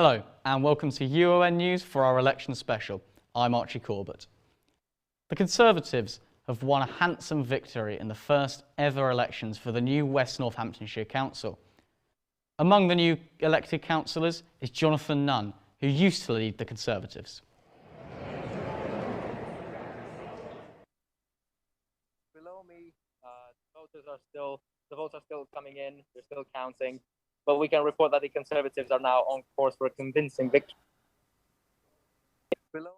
Hello and welcome to UON News for our election special. I'm Archie Corbett. The Conservatives have won a handsome victory in the first ever elections for the new West Northamptonshire Council. Among the new elected councillors is Jonathan Nunn, who used to lead the Conservatives. Below me, the votes are still coming in, they're still counting, but we can report that the Conservatives are now on course for a convincing victory. Below.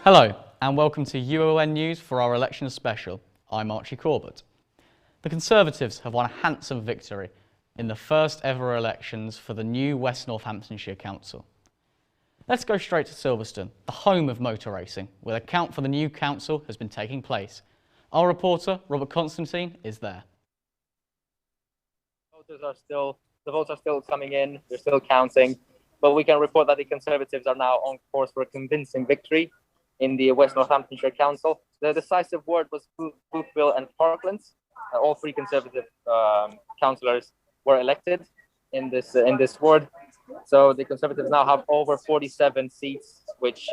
Hello and welcome to UON News for our election special. I'm Archie Corbett. The Conservatives have won a handsome victory in the first ever elections for the new West Northamptonshire Council. Let's go straight to Silverstone, the home of motor racing, where the count for the new council has been taking place. Our reporter, Robert Constantine, is there. The votes are still coming in, they're still counting, but we can report that the Conservatives are now on course for a convincing victory in the West Northamptonshire Council. The decisive word was Boothville and Parklands. All three Conservative councillors were elected in this ward. So the Conservatives now have over 47 seats, which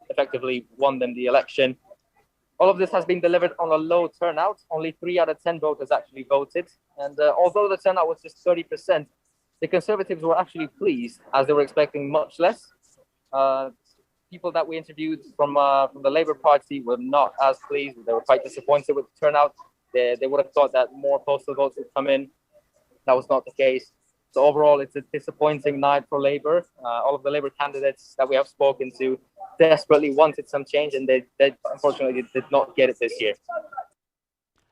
effectively won them the election. All of this has been delivered on a low turnout. Only 3 out of 10 voters actually voted. And although the turnout was just 30%, the Conservatives were actually pleased, as they were expecting much less. People that we interviewed from the Labour Party were not as pleased. They were quite disappointed with the turnout. They would have thought that more postal votes would come in. That was not the case. So overall, it's a disappointing night for Labour. All of the Labour candidates that we have spoken to desperately wanted some change, and they unfortunately did not get it this year.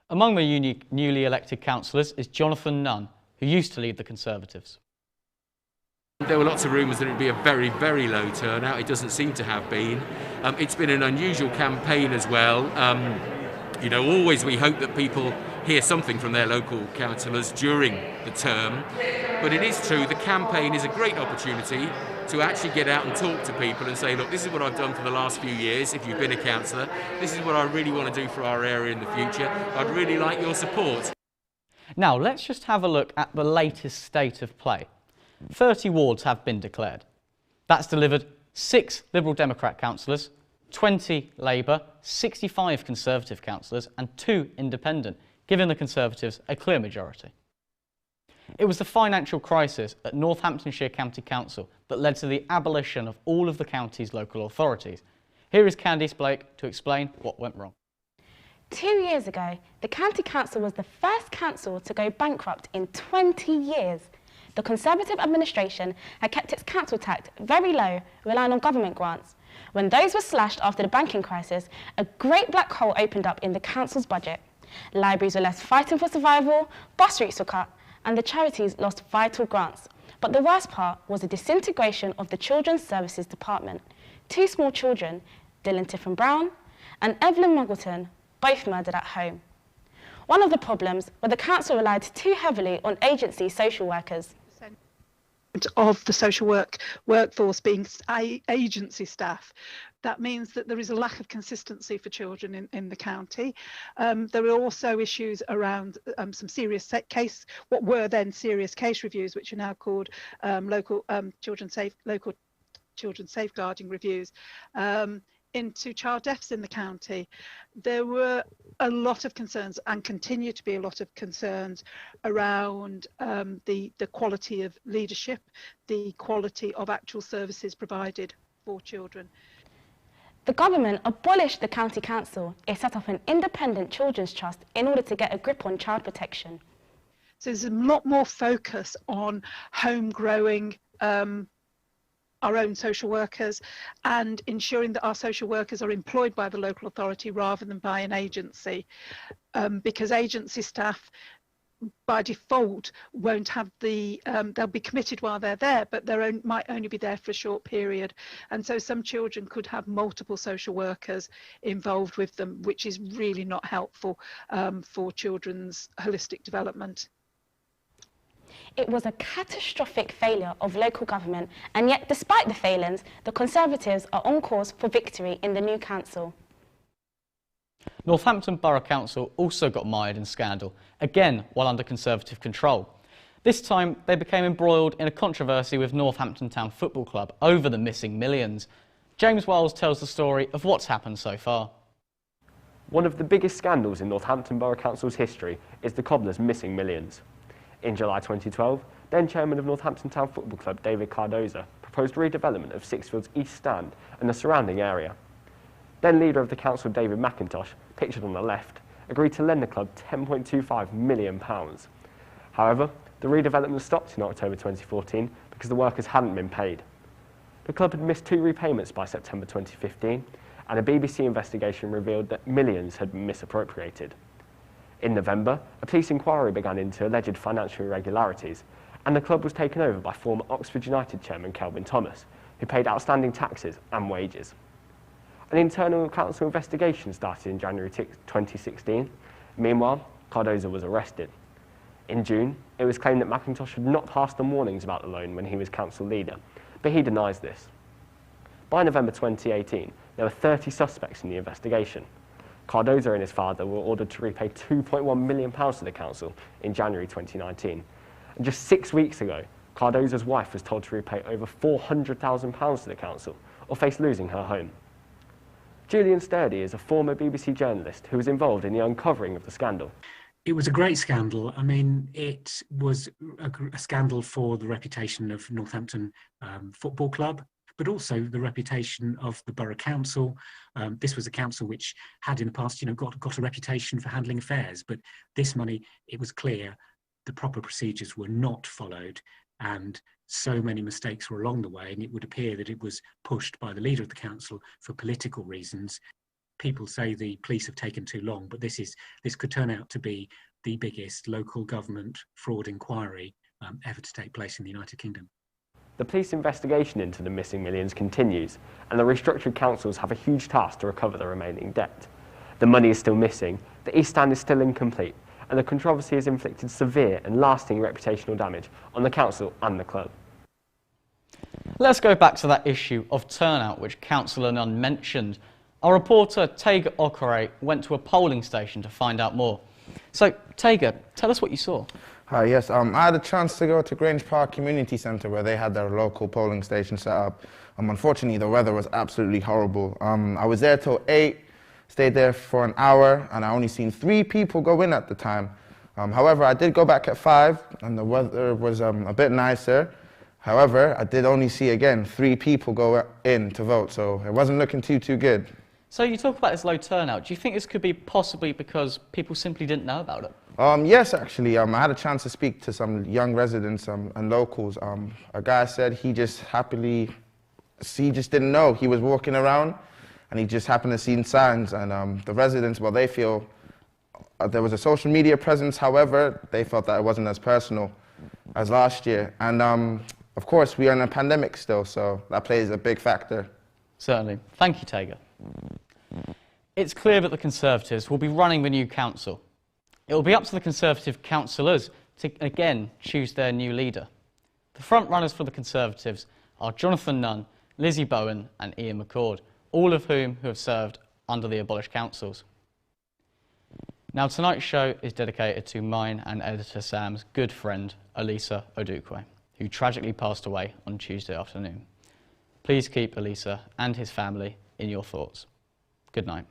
Among the newly elected councillors is Jonathan Nunn, who used to lead the Conservatives. There were lots of rumours that it would be a very, very low turnout. It doesn't seem to have been. It's been an unusual campaign as well. Always we hope that people hear something from their local councillors during the term. But it is true, the campaign is a great opportunity to actually get out and talk to people and say, look, this is what I've done for the last few years, if you've been a councillor. This is what I really want to do for our area in the future. I'd really like your support. Now, let's just have a look at the latest state of play. 30 wards have been declared. That's delivered 6 Liberal Democrat councillors, 20 Labour, 65 Conservative councillors and 2 independent, giving the Conservatives a clear majority. It was the financial crisis at Northamptonshire County Council that led to the abolition of all of the county's local authorities. Here is Candice Blake to explain what went wrong. 2 years ago, the County Council was the first council to go bankrupt in 20 years. The Conservative administration had kept its council tax very low, relying on government grants. When those were slashed after the banking crisis, a great black hole opened up in the council's budget. Libraries were left fighting for survival, bus routes were cut, and the charities lost vital grants. But the worst part was the disintegration of the Children's Services Department. 2 small children, Dylan Tiffin Brown and Evelyn Muggleton, both murdered at home. One of the problems was the council relied too heavily on agency social workers. Of the social workforce being agency staff. That means that there is a lack of consistency for children in the county. There are also issues around some serious what were then serious case reviews, which are now called local children safeguarding reviews, into child deaths in the county. There were a lot of concerns and continue to be a lot of concerns around the quality of leadership, the quality of actual services provided for children. The government abolished the county council. It set up an independent children's trust in order to get a grip on child protection. So there's a lot more focus on home growing our own social workers and ensuring that our social workers are employed by the local authority rather than by an agency, because agency staff by default won't have they'll be committed while they're there, but they might only be there for a short period, and so some children could have multiple social workers involved with them, which is really not helpful for children's holistic development. It was a catastrophic failure of local government, and yet despite the failings, the Conservatives are on course for victory in the new council. Northampton Borough Council also got mired in scandal, again while under Conservative control. This time they became embroiled in a controversy with Northampton Town Football Club over the missing millions. James Wells tells the story of what's happened so far. One of the biggest scandals in Northampton Borough Council's history is the Cobblers' missing millions. In July 2012, then chairman of Northampton Town Football Club David Cardoza proposed redevelopment of Sixfields East Stand and the surrounding area. Then leader of the council David McIntosh, pictured on the left, agreed to lend the club £10.25 million. However, the redevelopment stopped in October 2014 because the workers hadn't been paid. The club had missed 2 repayments by September 2015, and a BBC investigation revealed that millions had been misappropriated. In November, a police inquiry began into alleged financial irregularities, and the club was taken over by former Oxford United chairman Kelvin Thomas, who paid outstanding taxes and wages. An internal council investigation started in January 2016. Meanwhile, Cardoza was arrested. In June, it was claimed that McIntosh had not passed on warnings about the loan when he was council leader, but he denies this. By November 2018, there were 30 suspects in the investigation. Cardoza and his father were ordered to repay £2.1 million to the council in January 2019. And just 6 weeks ago, Cardoza's wife was told to repay over £400,000 to the council or face losing her home. Julian Sturdy is a former BBC journalist who was involved in the uncovering of the scandal. It was a great scandal. I mean, it was a scandal for the reputation of Northampton Football Club, but also the reputation of the borough council. This was a council which had in the past, got a reputation for handling affairs, but this money, it was clear the proper procedures were not followed, and so many mistakes were along the way, and it would appear that it was pushed by the leader of the council for political reasons. People say the police have taken too long, but this could turn out to be the biggest local government fraud inquiry ever to take place in the United Kingdom. The police investigation into the missing millions continues, and the restructured councils have a huge task to recover the remaining debt. The money is still missing, the East Stand is still incomplete, and the controversy has inflicted severe and lasting reputational damage on the council and the club. Let's go back to that issue of turnout, which Councillor Nunn mentioned. Our reporter, Tega Okore, went to a polling station to find out more. So, Tega, tell us what you saw. Hi, yes, I had a chance to go to Grange Park Community Centre where they had their local polling station set up. Unfortunately, the weather was absolutely horrible. I was there till 8, stayed there for an hour, and I only seen 3 people go in at the time. However, I did go back at 5, and the weather was a bit nicer. However, I did only see, again, 3 people go in to vote, so it wasn't looking too good. So you talk about this low turnout. Do you think this could be possibly because people simply didn't know about it? Yes, actually. I had a chance to speak to some young residents and locals. A guy said he just didn't know. He was walking around and he just happened to see signs. And the residents, well, they feel there was a social media presence. However, they felt that it wasn't as personal as last year. And of course, we are in a pandemic still, so that plays a big factor. Certainly. Thank you, Tega. It's clear that the Conservatives will be running the new council. It will be up to the Conservative councillors to again choose their new leader. The front runners for the Conservatives are Jonathan Nunn, Lizzie Bowen and Ian McCord, all of whom have served under the abolished councils. Now, tonight's show is dedicated to mine and editor Sam's good friend, Elisa Odukwe, who tragically passed away on Tuesday afternoon. Please keep Elisa and his family in your thoughts. Good night.